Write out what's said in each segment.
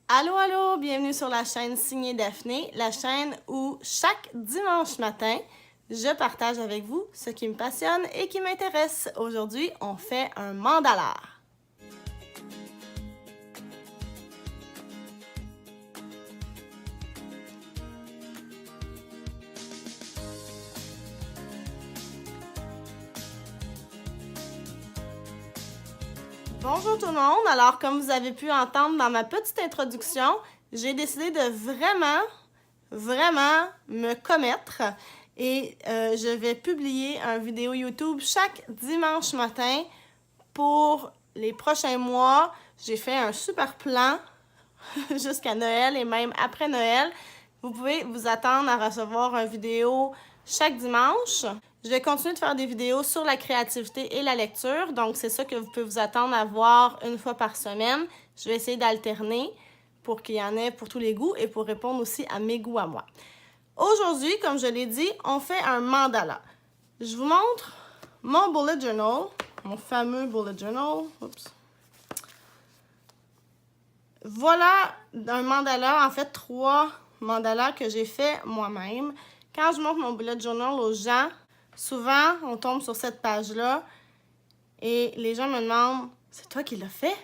Allô, allô, bienvenue sur la chaîne Signée Daphné, la chaîne où chaque dimanche matin, je partage avec vous ce qui me passionne et qui m'intéresse. Aujourd'hui, on fait un mandala. Bonjour tout le monde, alors comme vous avez pu entendre dans ma petite introduction, j'ai décidé de vraiment me commettre et je vais publier une vidéo YouTube chaque dimanche matin pour les prochains mois. J'ai fait un super plan jusqu'à Noël et même après Noël. Vous pouvez vous attendre à recevoir une vidéo chaque dimanche. Je vais continuer de faire des vidéos sur la créativité et la lecture, donc c'est ça que vous pouvez vous attendre à voir une fois par semaine. Je vais essayer d'alterner pour qu'il y en ait pour tous les goûts et pour répondre aussi à mes goûts à moi. Aujourd'hui, comme je l'ai dit, on fait un mandala. Je vous montre mon bullet journal, mon fameux bullet journal. Oups. Voilà un mandala, en fait 3 mandalas que j'ai fait moi-même. Quand je montre mon bullet journal aux gens, souvent on tombe sur cette page-là et les gens me demandent « C'est toi qui l'as fait? »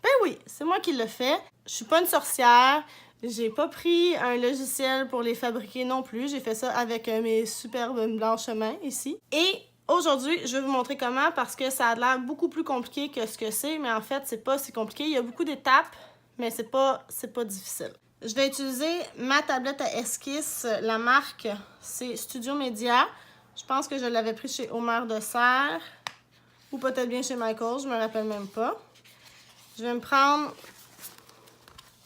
Ben oui, c'est moi qui l'ai fait. Je suis pas une sorcière, j'ai pas pris un logiciel pour les fabriquer non plus. J'ai fait ça avec mes superbes blanches mains ici. Et aujourd'hui, je vais vous montrer comment parce que ça a l'air beaucoup plus compliqué que ce que c'est, mais en fait, c'est pas si compliqué. Il y a beaucoup d'étapes, mais c'est pas difficile. Je vais utiliser ma tablette à esquisse. La marque, c'est Studio Media. Je pense que je l'avais pris chez Omer de Serre ou peut-être bien chez Michael, je me rappelle même pas. Je vais me prendre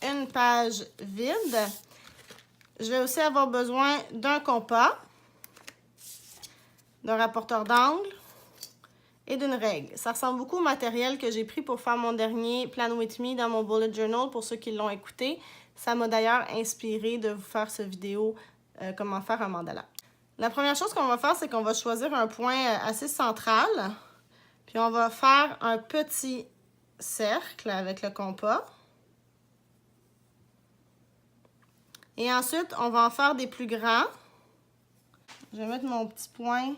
une page vide. Je vais aussi avoir besoin d'un compas, d'un rapporteur d'angle et d'une règle. Ça ressemble beaucoup au matériel que j'ai pris pour faire mon dernier Plan With Me dans mon bullet journal pour ceux qui l'ont écouté. Ça m'a d'ailleurs inspiré de vous faire cette vidéo comment faire un mandala. La première chose qu'on va faire, c'est qu'on va choisir un point assez central. Puis on va faire un petit cercle avec le compas. Et ensuite, on va en faire des plus grands. Je vais mettre mon petit point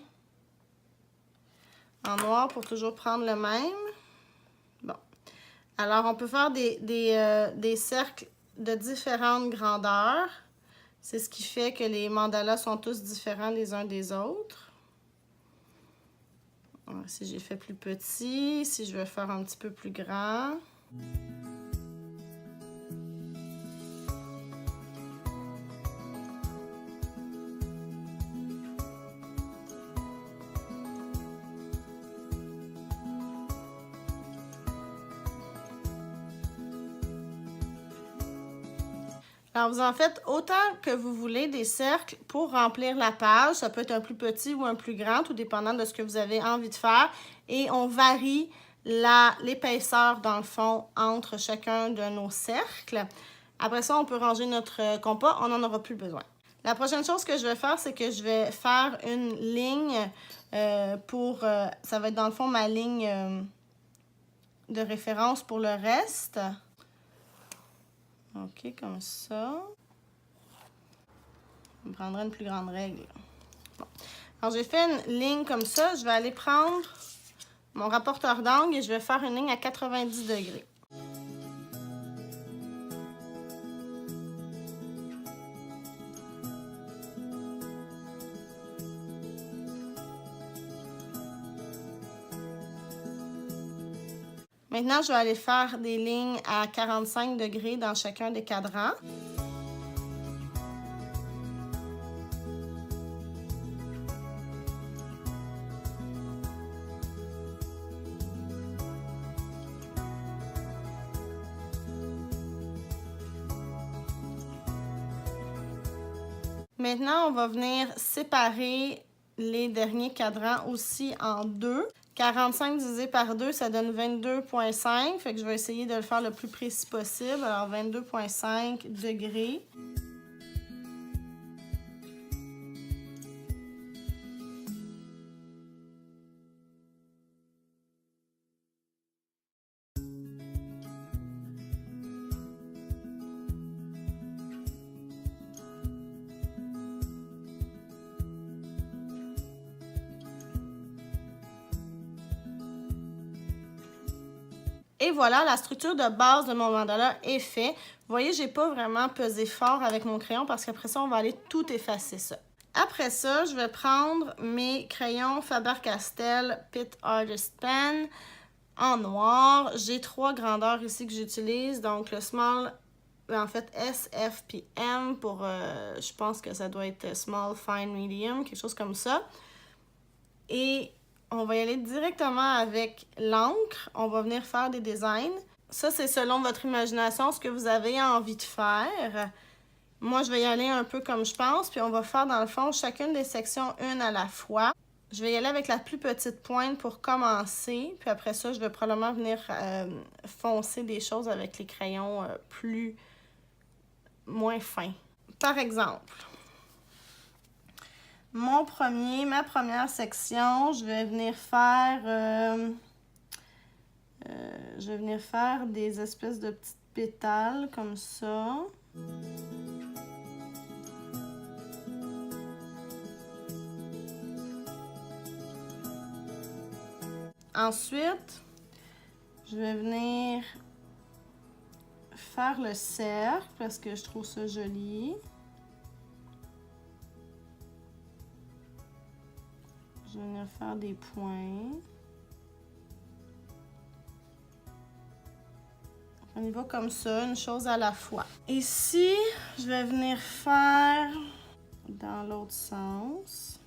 en noir pour toujours prendre le même. Bon. Alors, on peut faire des cercles de différentes grandeurs. C'est ce qui fait que les mandalas sont tous différents les uns des autres. Alors, si j'ai fait plus petit, si je veux faire un petit peu plus grand. Alors, vous en faites autant que vous voulez des cercles pour remplir la page. Ça peut être un plus petit ou un plus grand, tout dépendant de ce que vous avez envie de faire. Et on varie l'épaisseur, dans le fond, entre chacun de nos cercles. Après ça, on peut ranger notre compas. On n'en aura plus besoin. La prochaine chose que je vais faire, c'est que je vais faire une ligne ça va être, dans le fond, ma ligne de référence pour le reste. OK, comme ça. Je prendrai une plus grande règle. Bon. Alors, j'ai fait une ligne comme ça. Je vais aller prendre mon rapporteur d'angle et je vais faire une ligne à 90 degrés. Maintenant, je vais aller faire des lignes à 45 degrés dans chacun des cadrans. Maintenant, on va venir séparer les derniers cadrans aussi en deux. 45 divisé par 2, ça donne 22,5. Fait que je vais essayer de le faire le plus précis possible. Alors, 22,5 degrés. Et voilà, la structure de base de mon mandala est faite. Vous voyez, j'ai pas vraiment pesé fort avec mon crayon parce qu'après ça, on va aller tout effacer ça. Après ça, je vais prendre mes crayons Faber-Castell Pitt Artist Pen en noir. J'ai 3 grandeurs ici que j'utilise, donc le small, en fait S, F puis M pour, je pense que ça doit être small, fine, medium, quelque chose comme ça. Et on va y aller directement avec l'encre. On va venir faire des designs. Ça, c'est selon votre imagination, ce que vous avez envie de faire. Moi, je vais y aller un peu comme je pense, puis on va faire dans le fond chacune des sections une à la fois. Je vais y aller avec la plus petite pointe pour commencer, puis après ça, je vais probablement venir foncer des choses avec les crayons moins fins. Par exemple, ma première section, je vais venir faire des espèces de petites pétales comme ça. Ensuite, je vais venir faire le cercle parce que je trouve ça joli. Je vais venir faire des points. On y va comme ça, une chose à la fois. Ici, je vais venir faire dans l'autre sens.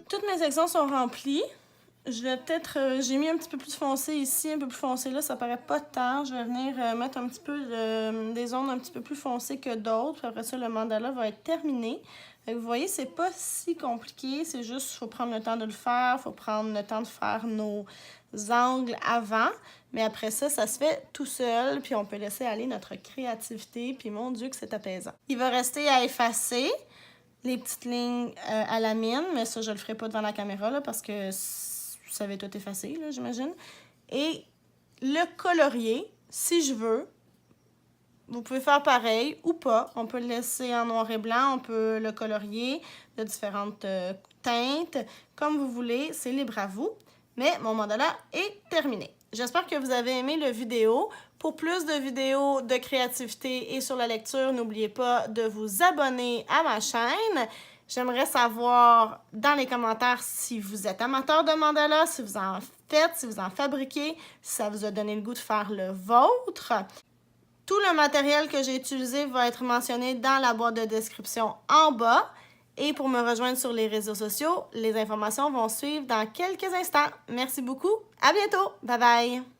Toutes mes sections sont remplies. Je vais peut-être... j'ai mis un petit peu plus foncé ici, un peu plus foncé là, ça paraît pas tant. Je vais venir mettre un petit peu des zones un petit peu plus foncées que d'autres. Après ça, le mandala va être terminé. Vous voyez, c'est pas si compliqué. C'est juste, il faut prendre le temps de le faire. Il faut prendre le temps de faire nos angles avant. Mais après ça, ça se fait tout seul. Puis on peut laisser aller notre créativité. Puis mon Dieu que c'est apaisant. Il va rester à effacer les petites lignes à la mine, mais ça, je le ferai pas devant la caméra là, parce que ça va tout effacer, j'imagine. Et le colorier, si je veux, vous pouvez faire pareil ou pas. On peut le laisser en noir et blanc, on peut le colorier de différentes teintes, comme vous voulez, c'est libre à vous. Mais mon mandala est terminé. J'espère que vous avez aimé la vidéo. Pour plus de vidéos de créativité et sur la lecture, n'oubliez pas de vous abonner à ma chaîne. J'aimerais savoir dans les commentaires si vous êtes amateur de mandalas, si vous en faites, si vous en fabriquez, si ça vous a donné le goût de faire le vôtre. Tout le matériel que j'ai utilisé va être mentionné dans la boîte de description en bas. Et pour me rejoindre sur les réseaux sociaux, les informations vont suivre dans quelques instants. Merci beaucoup. À bientôt. Bye bye.